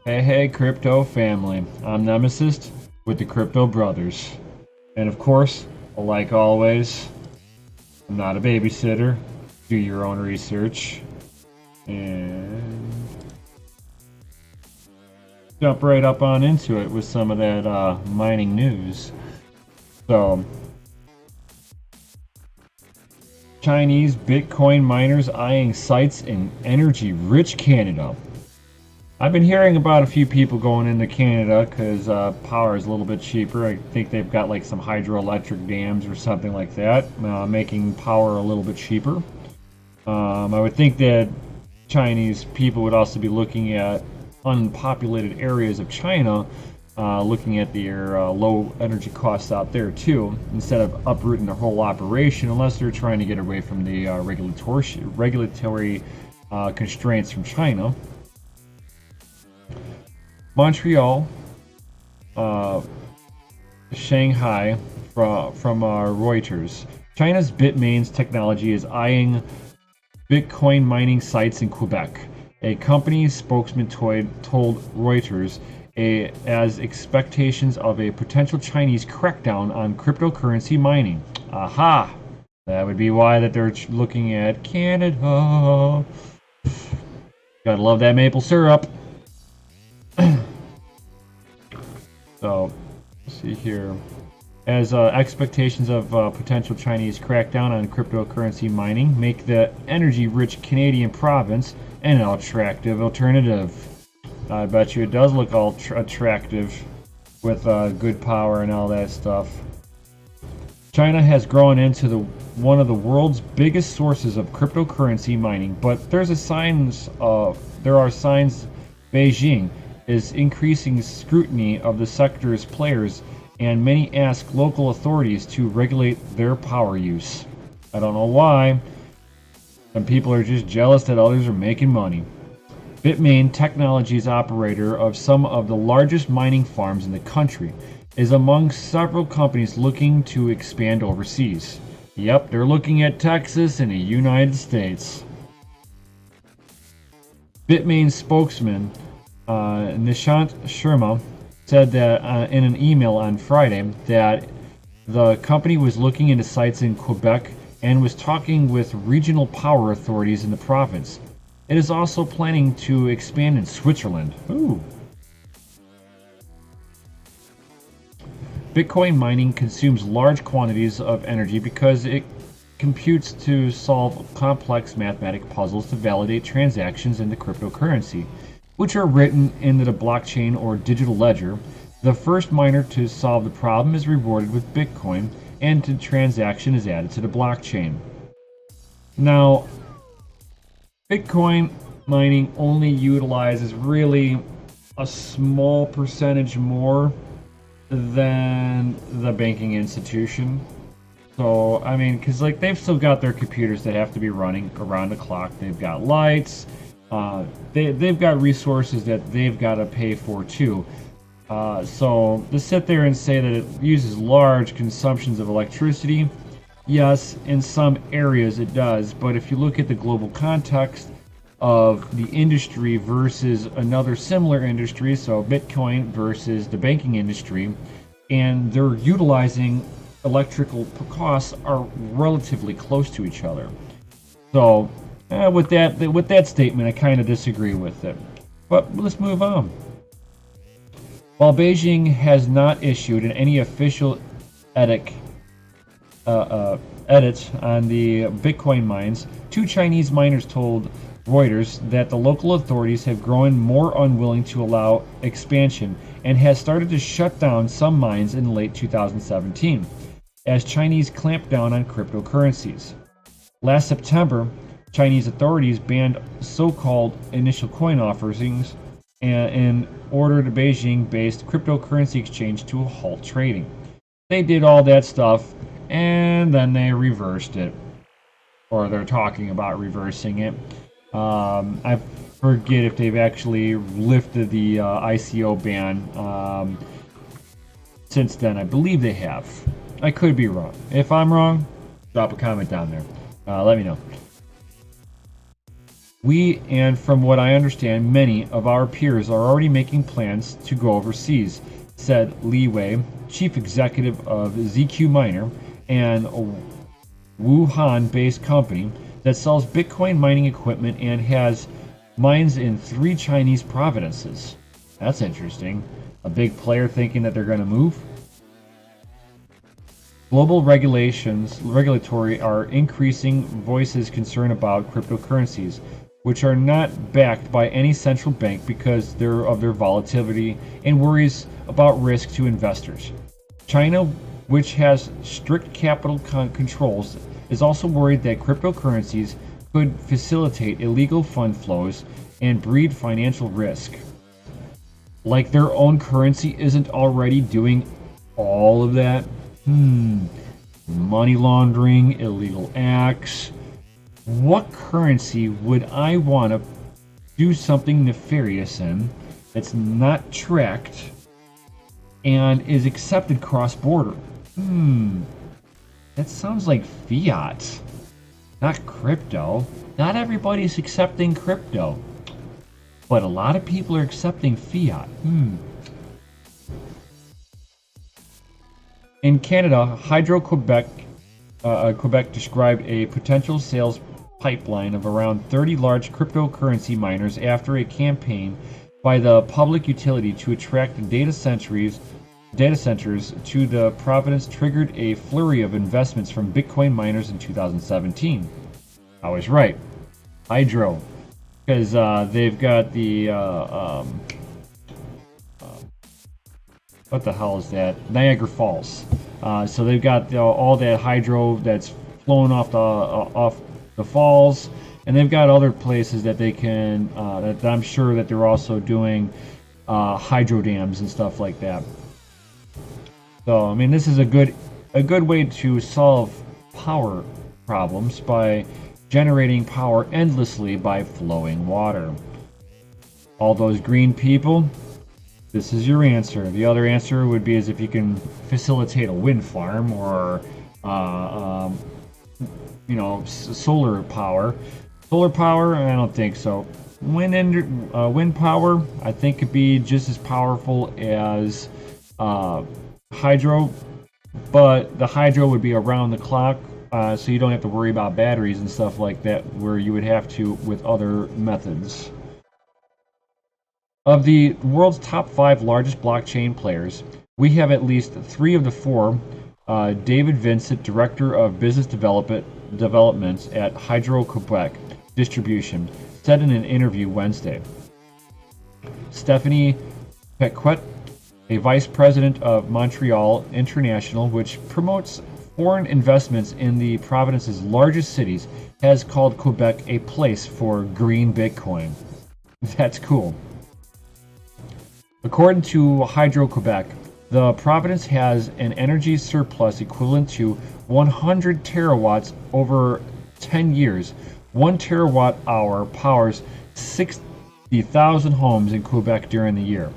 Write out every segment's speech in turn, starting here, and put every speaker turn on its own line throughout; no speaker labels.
Hey, crypto family. I'm Nemesis with the Crypto Brothers. And of course, like always, I'm not a babysitter. Do your own research. And jump right up on into it with some of that mining news. So, Chinese Bitcoin miners eyeing sites in energy-rich Canada. I've been hearing about a few people going into Canada because power is a little bit cheaper. I think they've got like some hydroelectric dams or something like that, making power a little bit cheaper. I would think that Chinese people would also be looking at unpopulated areas of China, looking at their low energy costs out there too, instead of uprooting their whole operation, unless they're trying to get away from the regulatory constraints from China. Montreal, Shanghai from Reuters. China's Bitmain's technology is eyeing Bitcoin mining sites in Quebec. A company spokesman told Reuters as expectations of a potential Chinese crackdown on cryptocurrency mining. Aha! That would be why that they're looking at Canada. Gotta love that maple syrup. So, let's see here. As expectations of potential Chinese crackdown on cryptocurrency mining make the energy-rich Canadian province an attractive alternative. I bet you it does look all attractive with good power and all that stuff. China has grown into one of the world's biggest sources of cryptocurrency mining, but there are signs Beijing is increasing scrutiny of the sector's players, and many ask local authorities to regulate their power use. I don't know why. Some people are just jealous that others are making money. Bitmain Technologies, operator of some of the largest mining farms in the country, is among several companies looking to expand overseas. Yep, they're looking at Texas and the United States. Bitmain spokesman Nishant Sharma said that in an email on Friday that the company was looking into sites in Quebec and was talking with regional power authorities in the province. It is also planning to expand in Switzerland. Ooh. Bitcoin mining consumes large quantities of energy because it computes to solve complex mathematical puzzles to validate transactions into cryptocurrency, which are written into the blockchain or digital ledger. The first miner to solve the problem is rewarded with Bitcoin, and the transaction is added to the blockchain. Now, Bitcoin mining only utilizes really a small percentage more than the banking institution. So, I mean, because like they've still got their computers that have to be running around the clock. They've got lights. They've got resources that they've got to pay for too. So to sit there and say that it uses large consumptions of electricity, yes, in some areas it does. But if you look at the global context of the industry versus another similar industry, so Bitcoin versus the banking industry, and they're utilizing electrical costs are relatively close to each other. So with that statement, I kind of disagree with it. But let's move on. While Beijing has not issued any official edits on the Bitcoin mines, two Chinese miners told Reuters that the local authorities have grown more unwilling to allow expansion and has started to shut down some mines in late 2017 as Chinese clamp down on cryptocurrencies. Last September, Chinese authorities banned so-called initial coin offerings and ordered a Beijing-based cryptocurrency exchange to halt trading. They did all that stuff, and then they reversed it. Or they're talking about reversing it. I forget if they've actually lifted the ICO ban since then. I believe they have. I could be wrong. If I'm wrong, drop a comment down there. Let me know. And from what I understand, many of our peers are already making plans to go overseas, said Li Wei, chief executive of ZQ Miner, and Wuhan-based company that sells Bitcoin mining equipment and has mines in 3 Chinese provinces. That's interesting. A big player thinking that they're going to move. Global regulatory are increasing voices concern about cryptocurrencies, which are not backed by any central bank because of their volatility and worries about risk to investors. China, which has strict capital controls, is also worried that cryptocurrencies could facilitate illegal fund flows and breed financial risk. Like their own currency isn't already doing all of that? Money laundering, illegal acts. What currency would I want to do something nefarious in that's not tracked and is accepted cross-border? That sounds like fiat, not crypto. Not everybody's accepting crypto, but a lot of people are accepting fiat. In Canada, Hydro-Quebec Quebec described a potential sales pipeline of around 30 large cryptocurrency miners after a campaign by the public utility to attract data centers to the province triggered a flurry of investments from Bitcoin miners in 2017. I was right. Hydro. Because they've got the what the hell is that? Niagara Falls. So they've got all that hydro that's flowing off the falls, and they've got other places that they can. That I'm sure that they're also doing hydro dams and stuff like that. So I mean, this is a good way to solve power problems by generating power endlessly by flowing water. All those green people, this is your answer. The other answer would be as if you can facilitate a wind farm or, solar power. Solar power, I don't think so. Wind power, I think could be just as powerful as hydro, but the hydro would be around the clock. So you don't have to worry about batteries and stuff like that, where you would have to with other methods. Of the world's top 5 largest blockchain players, we have at least 3 of the 4. David Vincent, Director of Business Developments at Hydro-Quebec Distribution, said in an interview Wednesday. Stephanie Pequet, a Vice President of Montreal International, which promotes foreign investments in the province's largest cities, has called Quebec a place for green Bitcoin. That's cool. According to Hydro-Quebec, the province has an energy surplus equivalent to 100 terawatts over 10 years. 1 terawatt hour powers 60,000 homes in Quebec during the year.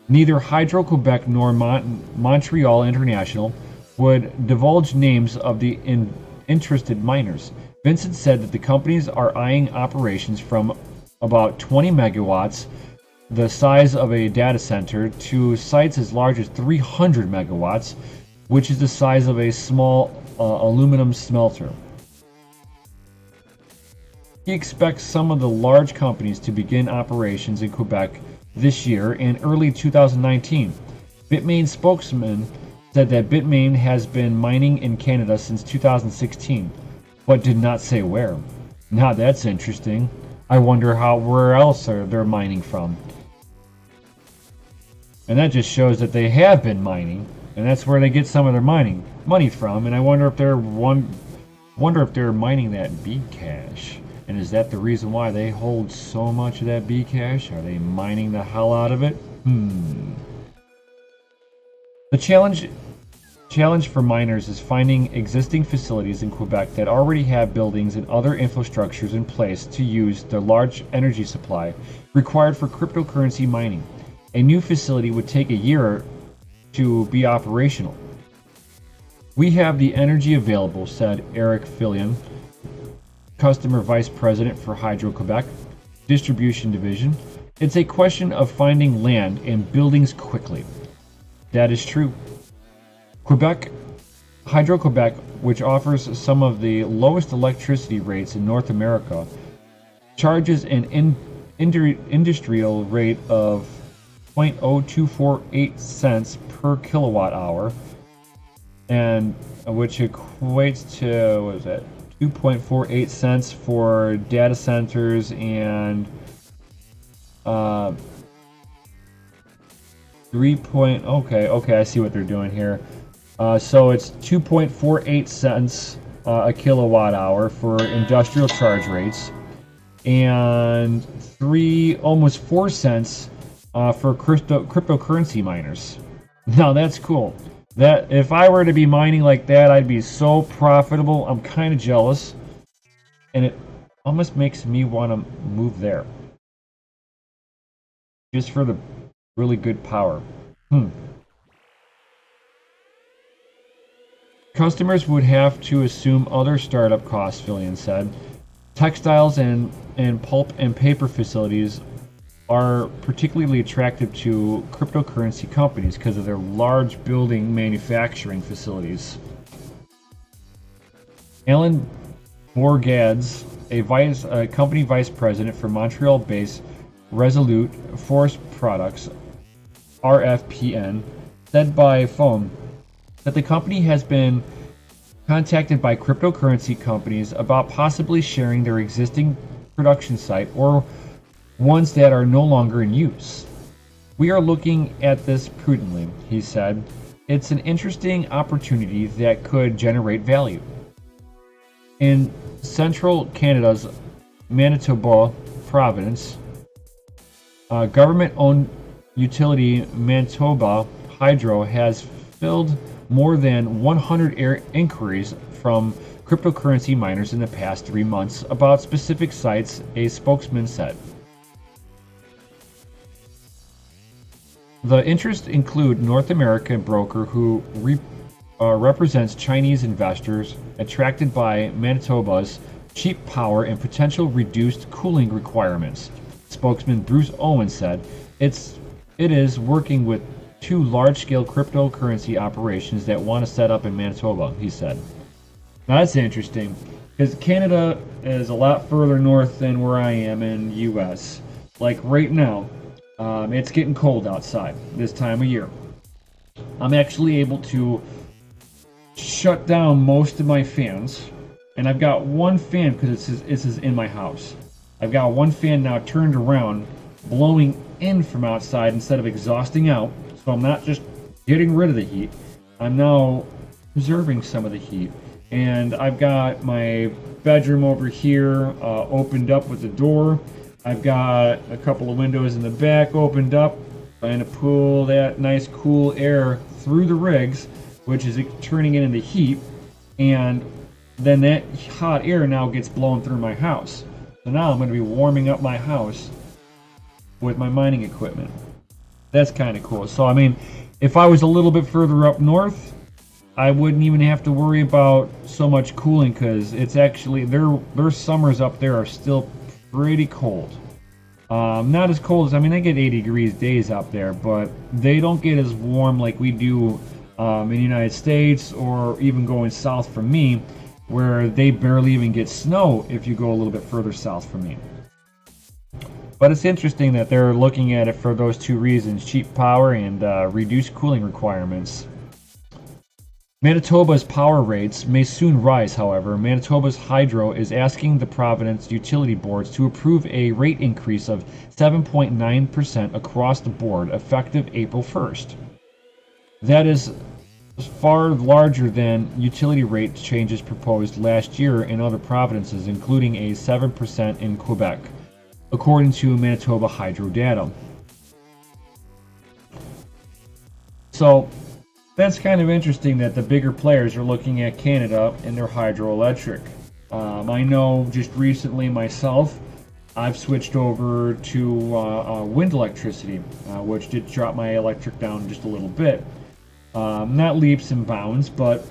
Neither Hydro-Quebec nor Montreal International would divulge names of the interested miners. Vincent said that the companies are eyeing operations from about 20 megawatts, the size of a data center, to sites as large as 300 megawatts, which is the size of a small aluminum smelter. He expects some of the large companies to begin operations in Quebec this year and early 2019. Bitmain spokesman said that Bitmain has been mining in Canada since 2016, but did not say where. Now that's interesting. I wonder where else they're mining from. And that just shows that they have been mining, and that's where they get some of their money from. And I wonder if they're mining that Bcash. And is that the reason why they hold so much of that Bcash? Are they mining the hell out of it? The challenge for miners is finding existing facilities in Quebec that already have buildings and other infrastructures in place to use the large energy supply required for cryptocurrency mining. A new facility would take a year to be operational. We have the energy available, said Eric Fillion, Customer Vice President for Hydro-Quebec Distribution Division. It's a question of finding land and buildings quickly. That is true. Hydro-Quebec, which offers some of the lowest electricity rates in North America, charges an industrial rate of 0.0248 cents per kilowatt hour, and which equates to, what is that, 2.48 cents for data centers and 3. Okay, I see what they're doing here. So it's 2.48 cents a kilowatt hour for industrial charge rates, and almost 4 cents for cryptocurrency miners. Now that's cool. That if I were to be mining like that, I'd be so profitable. I'm kind of jealous, and it almost makes me want to move there, just for the really good power. Customers would have to assume other startup costs, Fillion said. Textiles and pulp and paper facilities are particularly attractive to cryptocurrency companies because of their large building manufacturing facilities. Alan Bourgads, a company vice president for Montreal-based Resolute Forest Products, RFPN, said by phone that the company has been contacted by cryptocurrency companies about possibly sharing their existing production site or ones that are no longer in use. We are looking at this prudently, he said. It's an interesting opportunity that could generate value. In central Canada's Manitoba province, government-owned utility Manitoba Hydro has filled more than 100 inquiries from cryptocurrency miners in the past 3 months about specific sites, a spokesman said. The interests include North American broker who represents Chinese investors attracted by Manitoba's cheap power and potential reduced cooling requirements. Spokesman Bruce Owen said, It is working with 2 large-scale cryptocurrency operations that want to set up in Manitoba, he said. Now that's interesting, because Canada is a lot further north than where I am in U.S. Like right now, it's getting cold outside this time of year. I'm actually able to shut down most of my fans, and I've got one fan because this is in my house. I've got one fan now turned around, blowing in from outside instead of exhausting out. So I'm not just getting rid of the heat, I'm now preserving some of the heat. And I've got my bedroom over here opened up with the door. I've got a couple of windows in the back opened up, trying to pull that nice cool air through the rigs, which is turning it into heat. And then that hot air now gets blown through my house. So now I'm going to be warming up my house with my mining equipment. That's kind of cool. So I mean, if I was a little bit further up north, I wouldn't even have to worry about so much cooling, because it's actually their summers up there are still pretty cold. Not as cold as, I mean, they get 80 degrees days out there, but they don't get as warm like we do in the United States, or even going south from me, where they barely even get snow if you go a little bit further south from me. But it's interesting that they're looking at it for those 2 reasons, cheap power and reduced cooling requirements. Manitoba's power rates may soon rise, however. Manitoba's Hydro is asking the province utility boards to approve a rate increase of 7.9% across the board, effective April 1st. That is far larger than utility rate changes proposed last year in other provinces, including a 7% in Quebec, according to Manitoba Hydro data. So that's kind of interesting that the bigger players are looking at Canada and their hydroelectric. I know just recently myself, I've switched over to wind electricity, which did drop my electric down just a little bit. Not leaps and bounds, but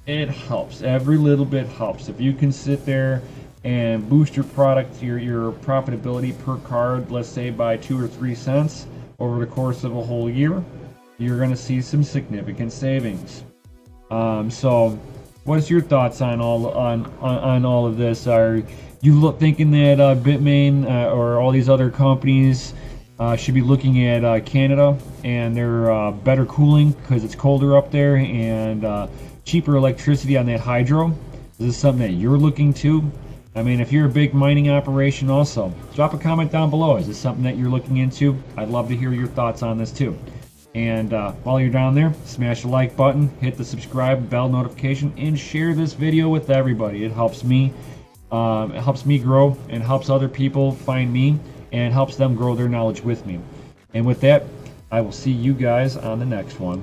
it helps. Every little bit helps. If you can sit there and boost your product, your profitability per card, let's say by 2 or 3 cents over the course of a whole year, you're going to see some significant savings. So what's your thoughts on all of this? Are you thinking that Bitmain or all these other companies should be looking at Canada and their better cooling because it's colder up there, and cheaper electricity on that hydro? Is this something that you're looking to? I mean, if you're a big mining operation also, drop a comment down below. Is this something that you're looking into? I'd love to hear your thoughts on this too. And while you're down there, smash the like button, hit the subscribe bell notification, and share this video with everybody. It helps me grow and helps other people find me and helps them grow their knowledge with me. And with that, I will see you guys on the next one.